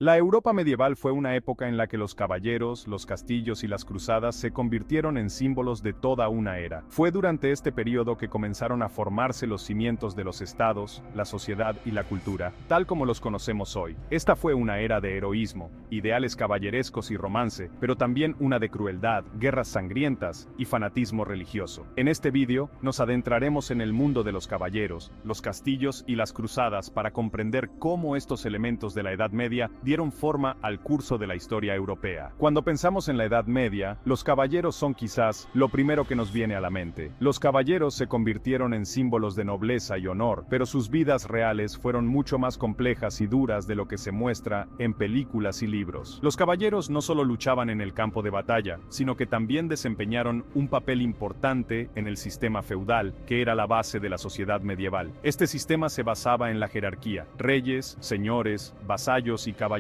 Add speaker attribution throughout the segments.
Speaker 1: La Europa medieval fue una época en la que los caballeros, los castillos y las cruzadas se convirtieron en símbolos de toda una era. Fue durante este periodo que comenzaron a formarse los cimientos de los estados, la sociedad y la cultura, tal como los conocemos hoy. Esta fue una era de heroísmo, ideales caballerescos y romance, pero también una de crueldad, guerras sangrientas y fanatismo religioso. En este vídeo, nos adentraremos en el mundo de los caballeros, los castillos y las cruzadas para comprender cómo estos elementos de la Edad Media dieron forma al curso de la historia europea. Cuando pensamos en la Edad Media, los caballeros son quizás lo primero que nos viene a la mente. Los caballeros se convirtieron en símbolos de nobleza y honor, pero sus vidas reales fueron mucho más complejas y duras de lo que se muestra en películas y libros. Los caballeros no solo luchaban en el campo de batalla, sino que también desempeñaron un papel importante en el sistema feudal, que era la base de la sociedad medieval. Este sistema se basaba en la jerarquía. Reyes, señores, vasallos y caballeros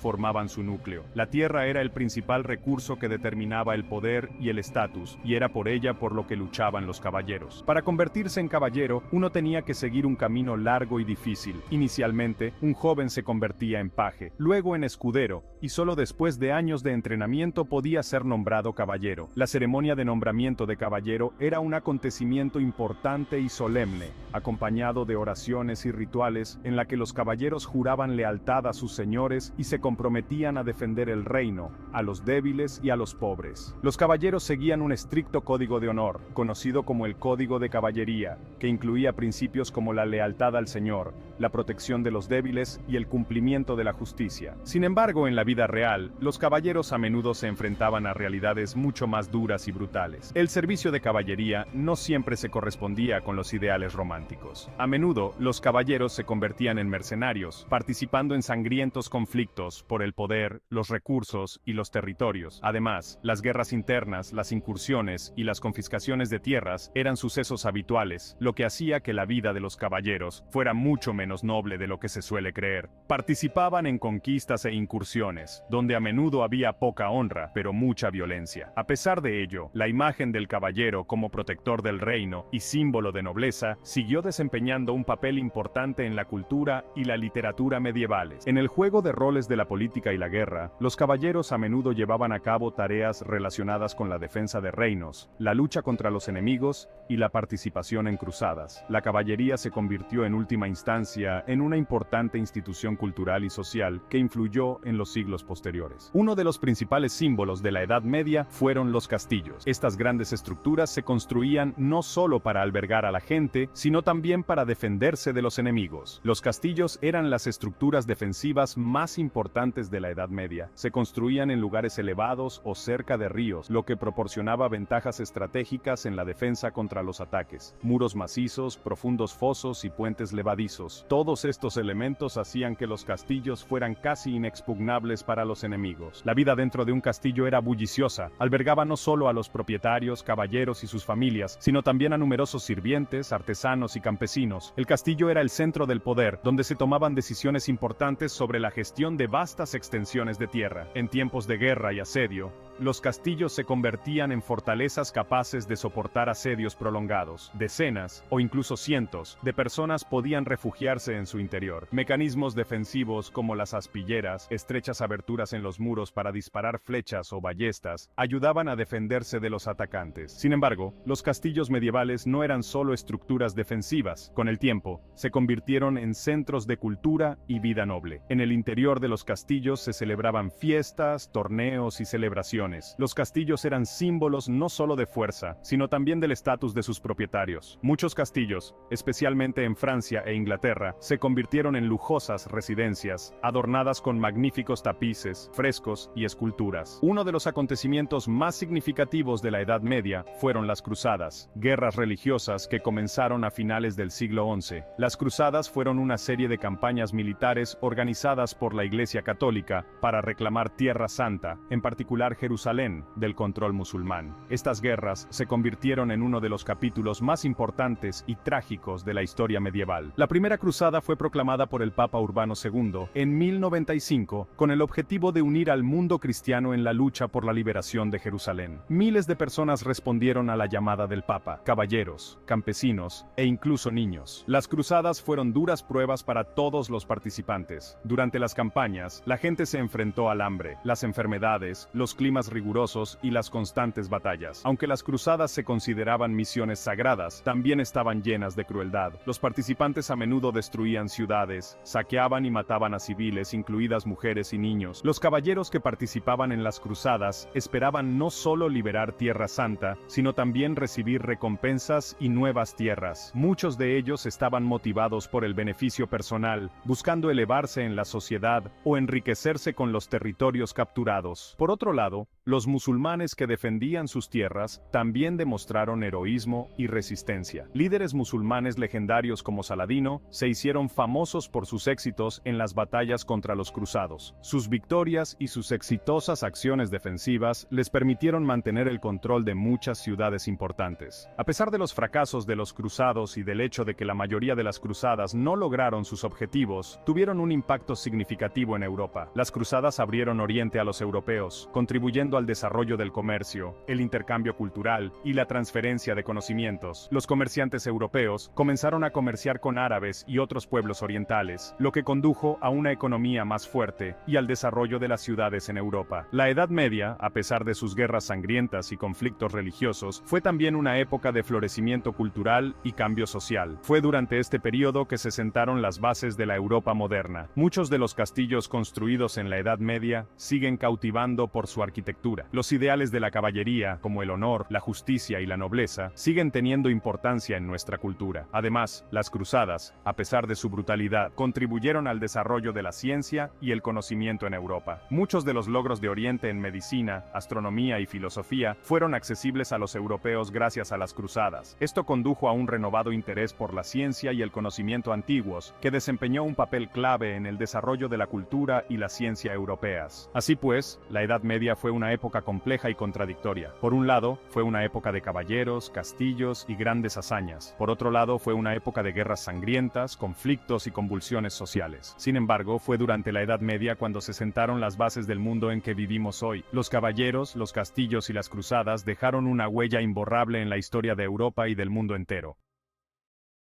Speaker 1: formaban su núcleo. La tierra era el principal recurso que determinaba el poder y el estatus, y era por ella por lo que luchaban los caballeros. Para convertirse en caballero, uno tenía que seguir un camino largo y difícil. Inicialmente, un joven se convertía en paje, luego en escudero, y solo después de años de entrenamiento podía ser nombrado caballero. La ceremonia de nombramiento de caballero era un acontecimiento importante y solemne, acompañado de oraciones y rituales en la que los caballeros juraban lealtad a sus señores y se comprometían a defender el reino, a los débiles y a los pobres. Los caballeros seguían un estricto código de honor, conocido como el Código de Caballería, que incluía principios como la lealtad al señor, la protección de los débiles y el cumplimiento de la justicia. Sin embargo, en la vida real, los caballeros a menudo se enfrentaban a realidades mucho más duras y brutales. El servicio de caballería no siempre se correspondía con los ideales románticos. A menudo, los caballeros se convertían en mercenarios, participando en sangrientos conflictos por el poder, los recursos y los territorios. Además, las guerras internas, las incursiones y las confiscaciones de tierras eran sucesos habituales, lo que hacía que la vida de los caballeros fuera mucho menos noble de lo que se suele creer. Participaban en conquistas e incursiones, donde a menudo había poca honra, pero mucha violencia. A pesar de ello, la imagen del caballero como protector del reino y símbolo de nobleza siguió desempeñando un papel importante en la cultura y la literatura medievales. En el juego de roles de la política y la guerra, los caballeros a menudo llevaban a cabo tareas relacionadas con la defensa de reinos, la lucha contra los enemigos y la participación en cruzadas. La caballería se convirtió en última instancia en una importante institución cultural y social que influyó en los siglos posteriores. Uno de los principales símbolos de la Edad Media fueron los castillos. Estas grandes estructuras se construían no solo para albergar a la gente, sino también para defenderse de los enemigos. Los castillos eran las estructuras defensivas más importantes de la Edad Media. Se construían en lugares elevados o cerca de ríos, lo que proporcionaba ventajas estratégicas en la defensa contra los ataques. Muros macizos, profundos fosos y puentes levadizos. Todos estos elementos hacían que los castillos fueran casi inexpugnables para los enemigos. La vida dentro de un castillo era bulliciosa. Albergaba no solo a los propietarios, caballeros y sus familias, sino también a numerosos sirvientes, artesanos y campesinos. El castillo era el centro del poder, donde se tomaban decisiones importantes sobre la gestión de vastas extensiones de tierra. En tiempos de guerra y asedio, los castillos se convertían en fortalezas capaces de soportar asedios prolongados. Decenas, o incluso cientos, de personas podían refugiarse en su interior. Mecanismos defensivos como las aspilleras, estrechas aberturas en los muros para disparar flechas o ballestas, ayudaban a defenderse de los atacantes. Sin embargo, los castillos medievales no eran solo estructuras defensivas. Con el tiempo, se convirtieron en centros de cultura y vida noble. En el interior de los castillos se celebraban fiestas, torneos y celebraciones. Los castillos eran símbolos no solo de fuerza, sino también del estatus de sus propietarios. Muchos castillos, especialmente en Francia e Inglaterra, se convirtieron en lujosas residencias, adornadas con magníficos tapices, frescos y esculturas. Uno de los acontecimientos más significativos de la Edad Media fueron las cruzadas, guerras religiosas que comenzaron a finales del siglo XI. Las cruzadas fueron una serie de campañas militares organizadas por la Iglesia Católica para reclamar Tierra Santa, en particular Jerusalén, Jerusalén del control musulmán. Estas guerras se convirtieron en uno de los capítulos más importantes y trágicos de la historia medieval. La primera cruzada fue proclamada por el Papa Urbano II en 1095 con el objetivo de unir al mundo cristiano en la lucha por la liberación de Jerusalén. Miles de personas respondieron a la llamada del Papa: caballeros, campesinos e incluso niños. Las cruzadas fueron duras pruebas para todos los participantes. Durante las campañas, la gente se enfrentó al hambre, las enfermedades, los climas rigurosos y las constantes batallas. Aunque las cruzadas se consideraban misiones sagradas, también estaban llenas de crueldad. Los participantes a menudo destruían ciudades, saqueaban y mataban a civiles, incluidas mujeres y niños. Los caballeros que participaban en las cruzadas esperaban no solo liberar Tierra Santa, sino también recibir recompensas y nuevas tierras. Muchos de ellos estaban motivados por el beneficio personal, buscando elevarse en la sociedad o enriquecerse con los territorios capturados. Por otro lado, los musulmanes que defendían sus tierras también demostraron heroísmo y resistencia. Líderes musulmanes legendarios como Saladino se hicieron famosos por sus éxitos en las batallas contra los cruzados. Sus victorias y sus exitosas acciones defensivas les permitieron mantener el control de muchas ciudades importantes. A pesar de los fracasos de los cruzados y del hecho de que la mayoría de las cruzadas no lograron sus objetivos, tuvieron un impacto significativo en Europa. Las cruzadas abrieron Oriente a los europeos, contribuyendo al desarrollo del comercio, el intercambio cultural y la transferencia de conocimientos. Los comerciantes europeos comenzaron a comerciar con árabes y otros pueblos orientales, lo que condujo a una economía más fuerte y al desarrollo de las ciudades en Europa. La Edad Media, a pesar de sus guerras sangrientas y conflictos religiosos, fue también una época de florecimiento cultural y cambio social. Fue durante este periodo que se sentaron las bases de la Europa moderna. Muchos de los castillos construidos en la Edad Media siguen cautivando por su arquitectura. Los ideales de la caballería, como el honor, la justicia y la nobleza, siguen teniendo importancia en nuestra cultura. Además, las cruzadas, a pesar de su brutalidad, contribuyeron al desarrollo de la ciencia y el conocimiento en Europa. Muchos de los logros de Oriente en medicina, astronomía y filosofía fueron accesibles a los europeos gracias a las cruzadas. Esto condujo a un renovado interés por la ciencia y el conocimiento antiguos, que desempeñó un papel clave en el desarrollo de la cultura y la ciencia europeas. Así pues, la Edad Media fue una época compleja y contradictoria. Por un lado, fue una época de caballeros, castillos y grandes hazañas. Por otro lado, fue una época de guerras sangrientas, conflictos y convulsiones sociales. Sin embargo, fue durante la Edad Media cuando se sentaron las bases del mundo en que vivimos hoy. Los caballeros, los castillos y las cruzadas dejaron una huella imborrable en la historia de Europa y del mundo entero.